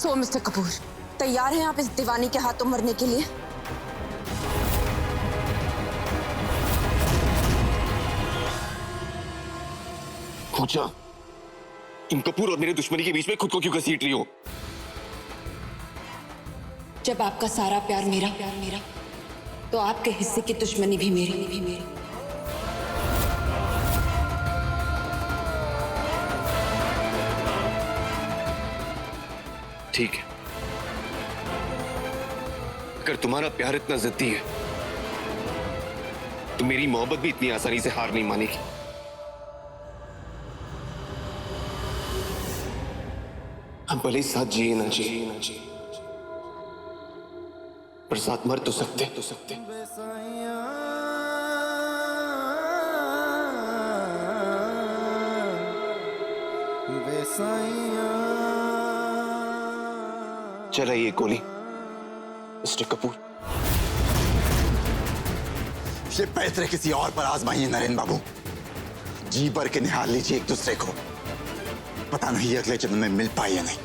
सो mister Kapoor, तैयार हैं आप इस दीवानी के हाथों मरने के लिए? पूजा, तुम कपूर और मेरे दुश्मनी के बीच में खुद को क्यों घसीट रही हो? जब आपका सारा प्यार मेरा तो आपके हिस्से की दुश्मनी भी मेरी। ठीक है, अगर तुम्हारा प्यार इतना जिद्दी है तो मेरी मोहब्बत भी इतनी आसानी से हार नहीं मानेगी। हम भले ही साथ जिए ना जिए, पर साथ मर तो सकते। चला ये गोली मिस्टर कपूर। ये पैतरे किसी और पर आजमाइए नरेंद्र बाबू, जी भर के निहाल लीजिए एक दूसरे को। पता नहीं अगले जन्म में मिल पाए या नहीं।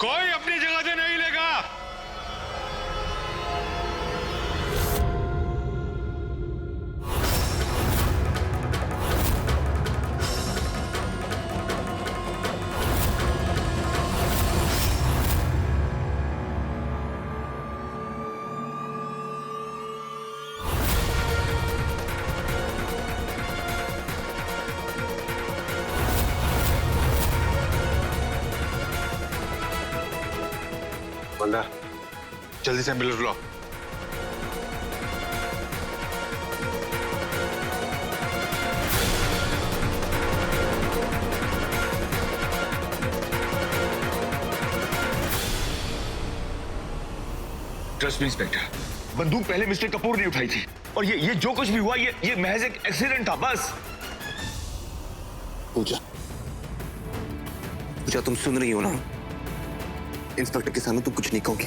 कोई अपनी जगह से नहीं लेगा। बंदा, जल्दी से एम्बुलेंस बुलाओ। ट्रस्ट मी इंस्पेक्टर, बंदूक पहले मिस्टर कपूर ने उठाई थी और ये जो कुछ भी हुआ ये महज एक एक्सीडेंट था बस। पूजा, तुम सुन रही हो ना? इंस्पेक्टर के सामने तुम कुछ नहीं कहोगी।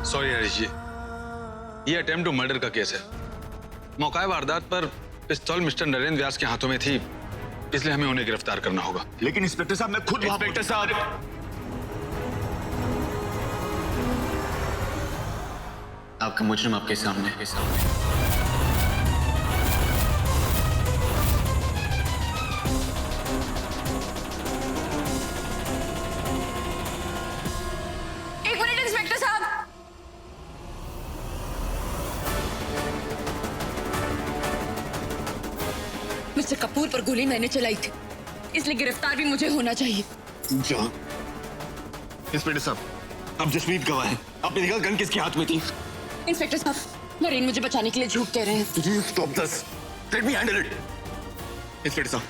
सॉरी हरीश जी, ये अटेम्प्ट टू मर्डर का केस है। मौका वारदात पर पिस्तौल मिस्टर नरेंद्र व्यास के हाथों में थी, इसलिए हमें उन्हें गिरफ्तार करना होगा। लेकिन इंस्पेक्टर साहब, मैं खुद इंस्पेक्टर साहब, आपका मुजरिम आपके सामने एक मिनट इंस्पेक्टर साहब। मिस्टर कपूर पर गोली मैंने चलाई थी, इसलिए गिरफ्तार भी मुझे होना चाहिए। जहाँ इंस्पेक्टर साहब, आप जसमीत गवाह हैं। आपने देखा गन किसके हाथ में थी? इंस्पेक्टर साहब, नरेन मुझे बचाने के लिए झूठ कह रहे हैं। Stop this, let me handle it. Inspector साहब,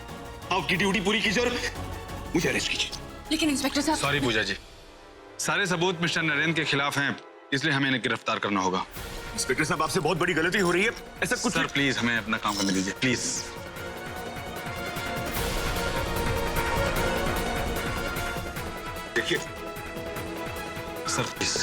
आपकी ड्यूटी पूरी कीजिए और मुझे अरेस्ट कीजिए। लेकिन इंस्पेक्टर साहब। सॉरी पूजा जी, सारे सबूत मिस्टर नरेंद्र के खिलाफ हैं, इसलिए हमें इन्हें गिरफ्तार करना होगा। इंस्पेक्टर साहब, आपसे बहुत बड़ी गलती हो रही है। ऐसा कुछ सर प्लीज हमें अपना काम करने दीजिए, प्लीज। देखिए सर प्लीज।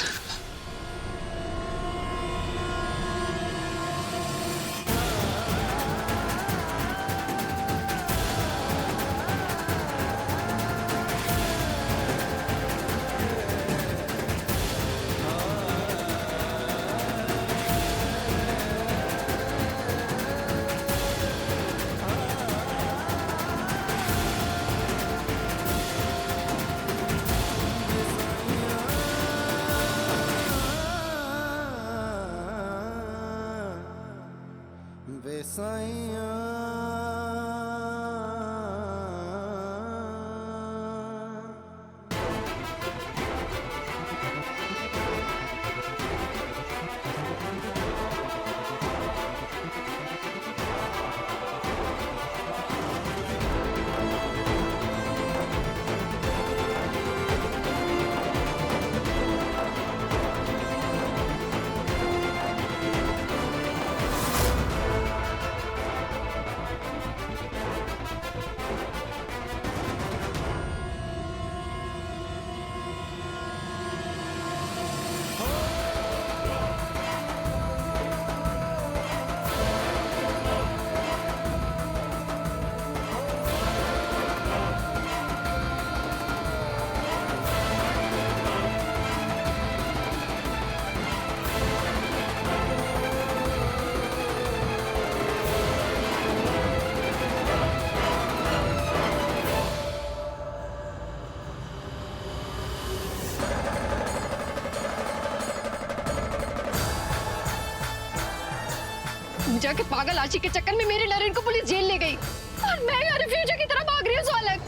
पूजा के पागल आशिक के चक्कर में मेरे नरेन को पुलिस जेल ले गई और मैं यहाँ रिफ्यूजी की तरह भाग रही हूँ। सो अलग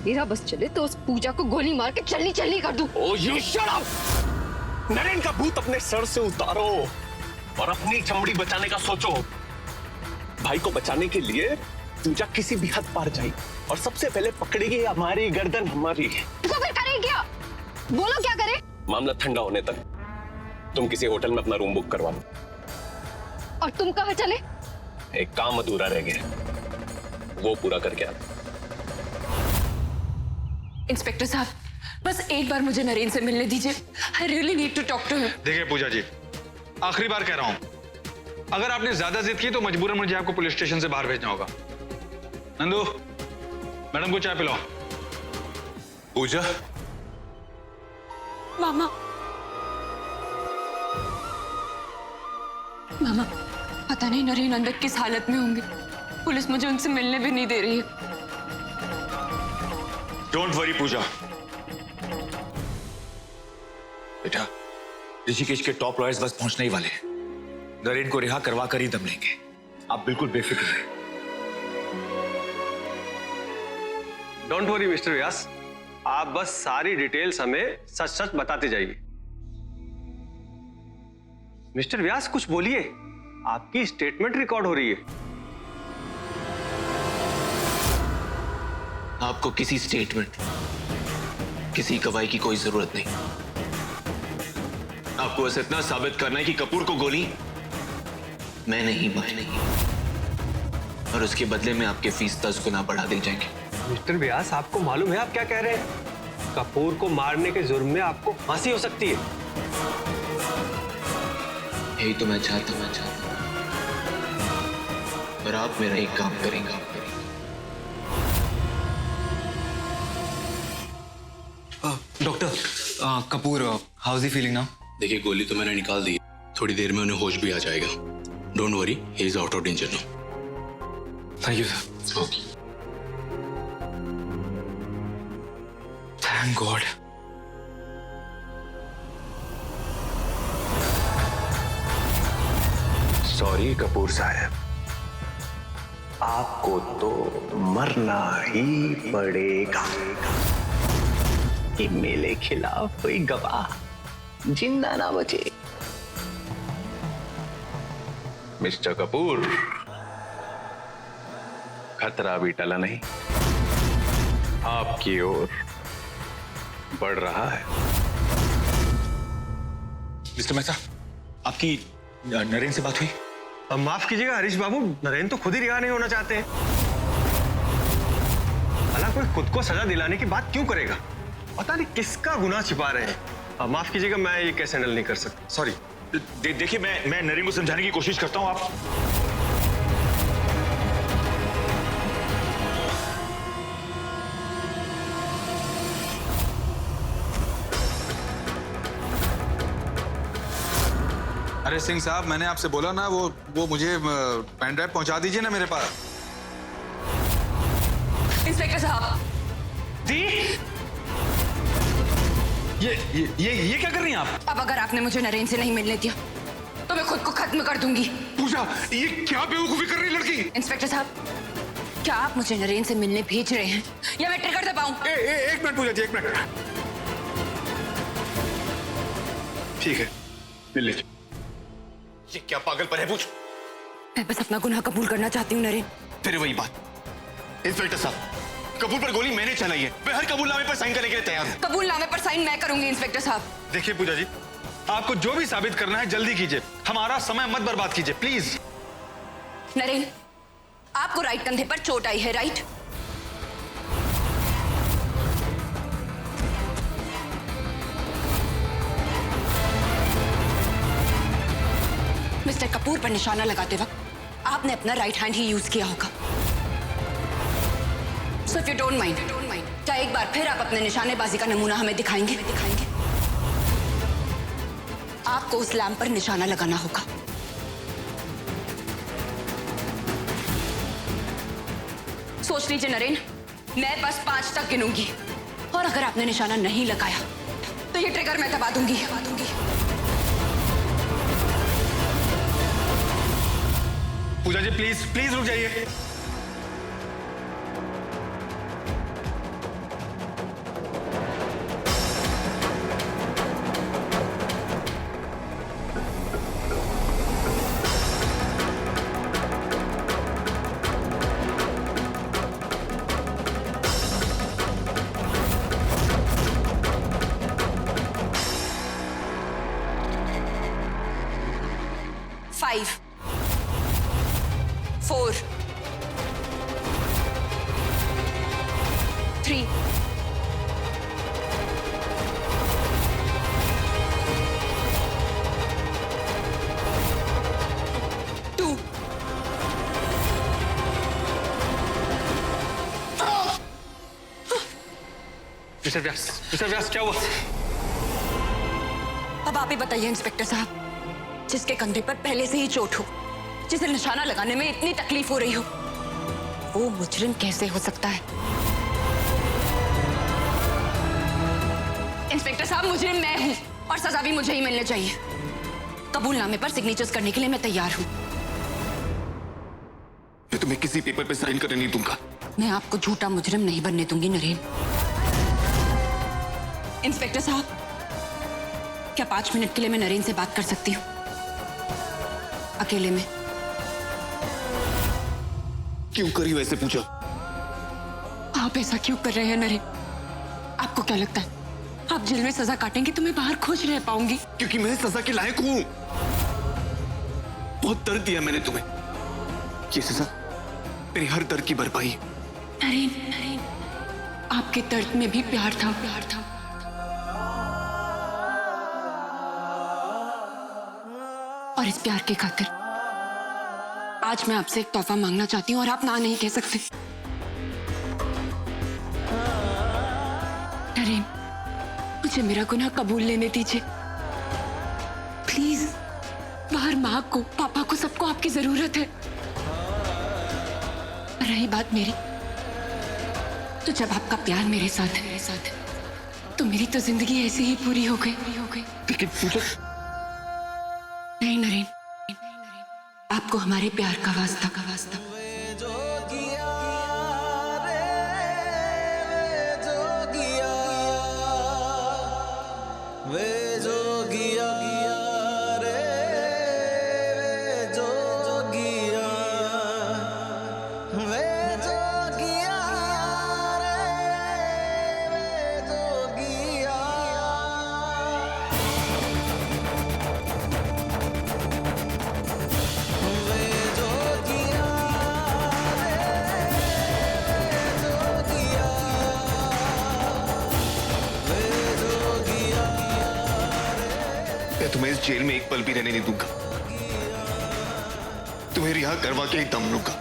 मेरा बस चले तो उस पूजा को गोली मार के चलनी कर दूं। Oh, you shut up! Naren का भूत अपने सर से उतारो और अपनी चमड़ी बचाने का सोचो। भाई को बचाने के लिए पूजा किसी भी हद पार जाएगी और सबसे पहले पकड़ेगी हमारी गर्दन हमारी। तो फिर करें क्या? बोलो क्या करें? मामला ठंडा होने तक तुम किसी होटल में अपना रूम बुक करवा लो। और तुम कहाँ चले? एक काम अधूरा रह गया, वो पूरा करके आ। इंस्पेक्टर साहब, बस एक बार मुझे नरेन से मिलने दीजिए। I really need to talk to him. देखिए पूजा जी, आखिरी बार कह रहा हूं, अगर आपने ज्यादा जिद की तो मजबूरन मुझे आपको पुलिस स्टेशन से बाहर भेजना होगा। नंदू, मैडम को चाय पिलाओ। पूजा, मामा, मामा, पता नहीं नरेन अंदर किस हालत में होंगे। पुलिस मुझे उनसे मिलने भी नहीं दे रही है। डोंट वरी पूजा। बेटा, ऋषिकेश के टॉप लॉयर्स बस पहुंचने ही वाले हैं। नरेन को रिहा करवा कर ही दम लेंगे। आप बिल्कुल बेफिक्र रहे। डोंट वरी मिस्टर व्यास, आप बस सारी डिटेल्स हमें सच सच बताते जाइए। मिस्टर व्यास कुछ बोलिए, आपकी स्टेटमेंट रिकॉर्ड हो रही है। आपको किसी स्टेटमेंट, किसी गवाही की कोई जरूरत नहीं। आपको बस इतना साबित करना है कि कपूर को गोली मैं नहीं मारी, और उसके बदले में आपके फीस 10 गुना बढ़ा दी जाएंगे। मिस्टर व्यास, आपको मालूम है आप क्या कह रहे हैं? कपूर को मारने के जुर्म में आपको फांसी हो सकती है। यही तो मैं चाहता हूं, पर आप मेरा एक काम करेंगे। Doctor Kapoor, how is he feeling now? देखिए, गोली तो मैंने निकाल दी, थोड़ी देर में उन्हें होश भी आ जाएगा। Don't worry, he is out of danger now. Thank you sir. Okay. Thank God. Sorry Kapoor साहब, आपको तो मरना ही पड़ेगा। कि मेरे खिलाफ कोई गवाह जिंदा ना बचे। मिस्टर कपूर, खतरा भी टला नहीं, आपकी ओर बढ़ रहा है। मिस्टर मेहता, आपकी नरेन से बात हुई? अब माफ कीजिएगा हरीश बाबू, नरेन तो खुद ही रिहा नहीं होना चाहते हैं। भला कोई खुद को सजा दिलाने की बात क्यों करेगा? पता नहीं किसका गुनाह छिपा रहे हैं। अब माफ कीजिएगा, मैं ये कैसे हैंडल नहीं कर सकता, सॉरी। देखिए, मैं नरेन को समझाने की कोशिश करता हूं। आप अरे सिंह साहब, मैंने आपसे बोला ना, वो मुझे पेन ड्राइव पहुंचा दीजिए ना मेरे पास। इंस्पेक्टर साहब, जी, ये क्या कर रही हैं आप? अब अगर आपने मुझे नरेन से नहीं मिलने दिया तो मैं खुद को खत्म कर दूंगी। पूजा, ये क्या बेवकूफी कर रही लड़की? इंस्पेक्टर साहब, क्या आप मुझे नरेन से मिलने भेज रहे हैं या मैं ट्रिगर दबाऊं? एक मिनट पूजा जी, एक मिनट। ठीक है, मिल लीजिए। ये क्या पागलपन है? पूछ। मैं बस अपना गुनाह कबूल करना चाहती हूँ नरेन। फिर वही बात। इंस्पेक्टर साहब, कपूर पर गोली मैंने चलाई है। मैं हर कबूलनामे पर साइन करने के लिए तैयार हूं। कबूलनामे पर साइन मैं करूंगी इंस्पेक्टर साहब। देखिए पूजा जी, आपको जो भी साबित करना है जल्दी कीजिए, हमारा समय मत बर्बाद कीजिए प्लीज। नरेन, आपको राइट कंधे पर चोट आई है, राइट? मिस्टर कपूर पर निशाना लगाते वक्त आपने अपना राइट हैंड ही यूज किया होगा। So if you don't mind, क्या एक बार फिर आप अपने निशानेबाजी का नमूना हमें दिखाएंगे? आपको उस लैंप पर निशाना लगाना होगा। सोच लीजिए नरेन, मैं बस 5 तक गिनूंगी और अगर आपने निशाना नहीं लगाया तो ये ट्रिगर मैं दबा दूंगी। पूजा जी प्लीज प्लीज रुक जाइए। फाइव, 4, 3, 2, मिस्टर व्यास क्या हुआ? अब आप ही बताइए इंस्पेक्टर साहब, जिसके कंधे पर पहले से ही चोट हो, जिसे निशाना लगाने में इतनी तकलीफ हो रही हो, वो मुजरिम कैसे हो सकता है? इंस्पेक्टर साहब, मुजरिम मैं हूं और सजा भी मुझे ही मिलनी चाहिए। कबूलनामे पर सिग्नेचर्स करने के लिए मैं तैयार हूं। मैं तुम्हें किसी पेपर पे साइन करने नहीं दूंगा। मैं आपको झूठा मुजरिम नहीं बनने दूंगी नरेन। इंस्पेक्टर साहब, क्या 5 मिनट के लिए मैं नरेन से बात कर सकती हूँ, अकेले में? क्यों करी वैसे पूछा? आप ऐसा क्यों कर रहे हैं नरेन? आपको क्या लगता है आप जेल में सजा काटेंगे तो मैं बाहर खुश रह पाऊंगी? क्योंकि मैं सजा के लायक हूं। बहुत दर्द दिया मैंने तुम्हें। ये सजा मेरी हर दर्द की भरपाई है। नरेन, नरेन, आपके दर्द में भी प्यार था, प्यार था। और इस प्यार की खातिर आज मैं आपसे एक तोहफा मांगना चाहती हूँ और आप ना नहीं कह सकते। नरेन, मुझे मेरा गुनाह कबूल लेने दीजिए प्लीज। बाहर माँ को, पापा को, सबको आपकी जरूरत है। रही बात मेरी, तो जब आपका प्यार मेरे साथ है, तो मेरी तो जिंदगी ऐसे ही पूरी हो गई। लेकिन पूजा, नहीं नरेन, आपको हमारे प्यार का वास्ता। मैं तुम्हें इस जेल में एक पल भी रहने नहीं दूंगा। तुम्हें रिहा करवा के ही दम लूंगा।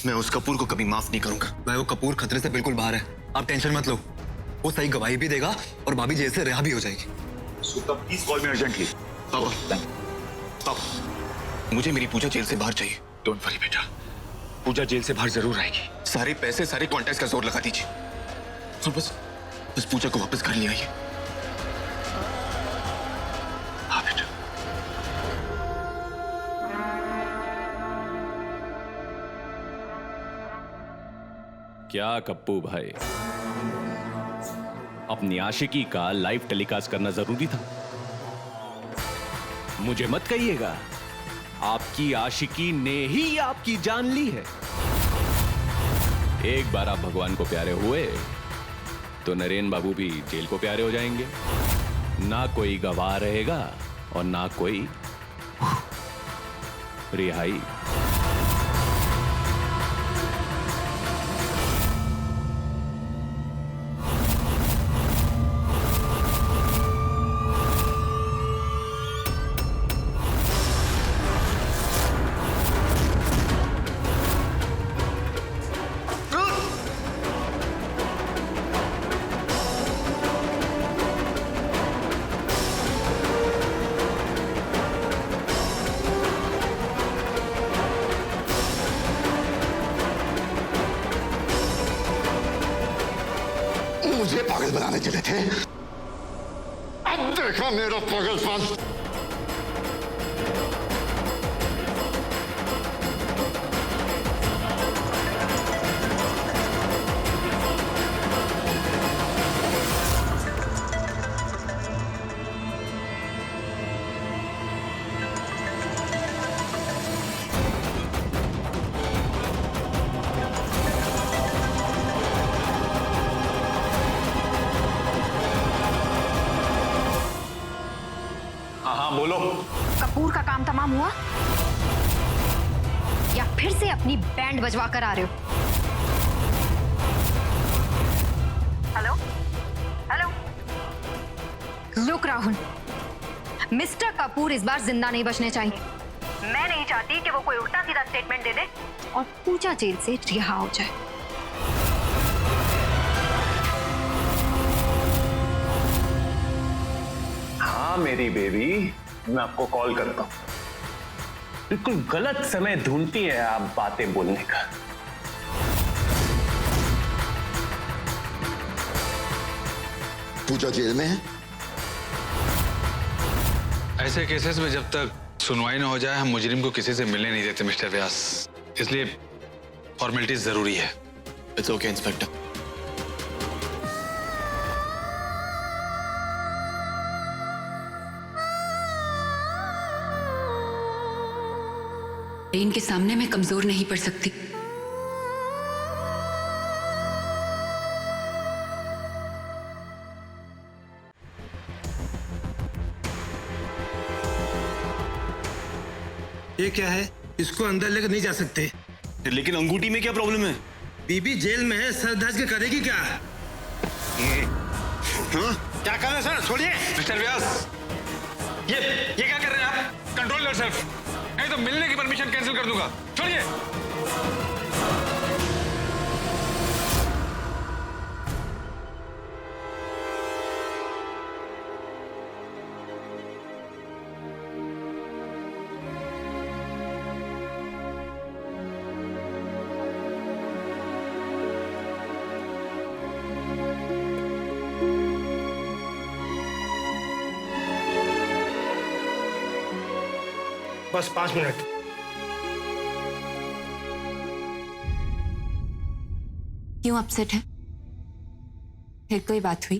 मैं उस कपूर को कभी माफ नहीं करूंगा। भाई वो कपूर खतरे से बिल्कुल बाहर है, आप टेंशन मत लो। वो सही गवाही भी देगा और भाभी जेल से रिहा भी हो जाएगी। Please call me urgently. पापा, मुझे मेरी पूजा जेल से बाहर चाहिए। डोंट वरी बेटा, पूजा जेल से बाहर जरूर आएगी। सारे पैसे, सारे कॉन्टैक्ट का जोर लगा दीजिए और बस पूजा को वापस घर ले आइए। हाँ बेटा। क्या कप्पू भाई, अपनी आशिकी का लाइव टेलीकास्ट करना जरूरी था? मुझे मत कहिएगा आपकी आशिकी ने ही आपकी जान ली है। एक बार आप भगवान को प्यारे हुए तो नरेन बाबू भी जेल को प्यारे हो जाएंगे। ना कोई गवाह रहेगा और ना कोई रिहाई। पागल बनाने चले थे, अब देखा मेरा पागलपन। बोलो। कपूर का काम तमाम हुआ या फिर से अपनी बैंड बजवा कर आ रहे हो? Hello hello, look Rahul, mister Kapoor इस बार जिंदा नहीं बचने चाहिए। मैं नहीं चाहती कि वो कोई उल्टा सीधा स्टेटमेंट दे दे और पूजा जेल से रिहा हो जाए। हाँ मेरी बेबी, मैं आपको कॉल करता हूं। बिल्कुल गलत समय ढूंढती है आप बातें बोलने का। पूजा जेल में है। ऐसे केसेस में जब तक सुनवाई ना हो जाए हम मुजरिम को किसी से मिलने नहीं देते मिस्टर व्यास, इसलिए फॉर्मेलिटीज जरूरी है। It's okay inspector. इनके सामने मैं कमजोर नहीं पड़ सकती। ये क्या है? इसको अंदर लेकर नहीं जा सकते। लेकिन अंगूठी में क्या प्रॉब्लम है? बीबी जेल में है, सर धज के करेगी क्या? क्या कर रहे हैं सर? छोड़िए। मिस्टर व्यास, ये क्या कर रहे हैं आप? कंट्रोल योरसेल्फ, नहीं तो मिलने की परमिशन कैंसिल कर दूंगा। छोड़िए। बस 5 मिनट। क्यों अपसेट है? फिर कोई बात हुई?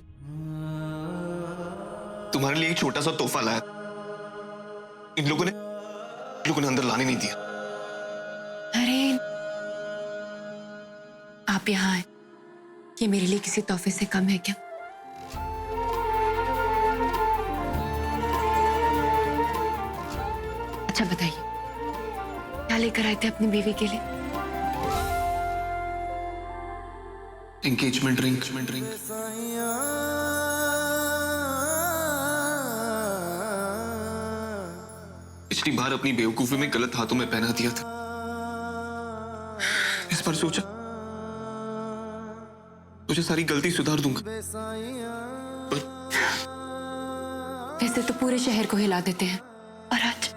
तुम्हारे लिए एक छोटा सा तोहफा लाया। इन लोगों ने अंदर लाने नहीं दिया। अरे आप यहाँ आए, ये मेरे लिए किसी तोहफे से कम है क्या? अच्छा बताइए, क्या लेकर आए थे अपनी बीवी के लिए? Engagement ring. पिछली बार अपनी बेवकूफी में गलत हाथों में पहना दिया था। इस बार सोचा सारी गलती सुधार दूंगा। वैसे तो पूरे शहर को हिला देते हैं, और आज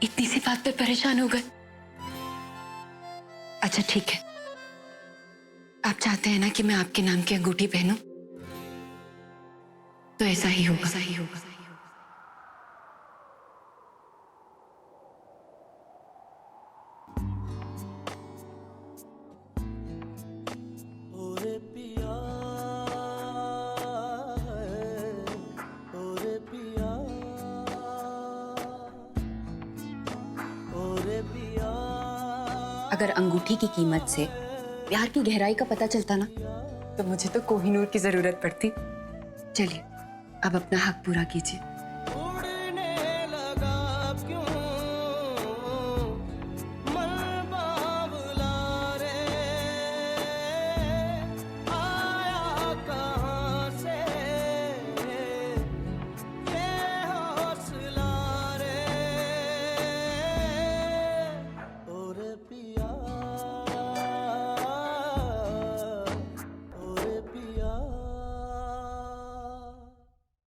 इतनी सी बात पे परेशान हो गए। अच्छा ठीक है, आप चाहते हैं ना कि मैं आपके नाम की अंगूठी पहनूं, तो ऐसा ही होगा। अगर अंगूठी की कीमत से प्यार की गहराई का पता चलता ना, तो मुझे तो कोहिनूर की जरूरत पड़ती। चलिए अब अपना हक पूरा कीजिए।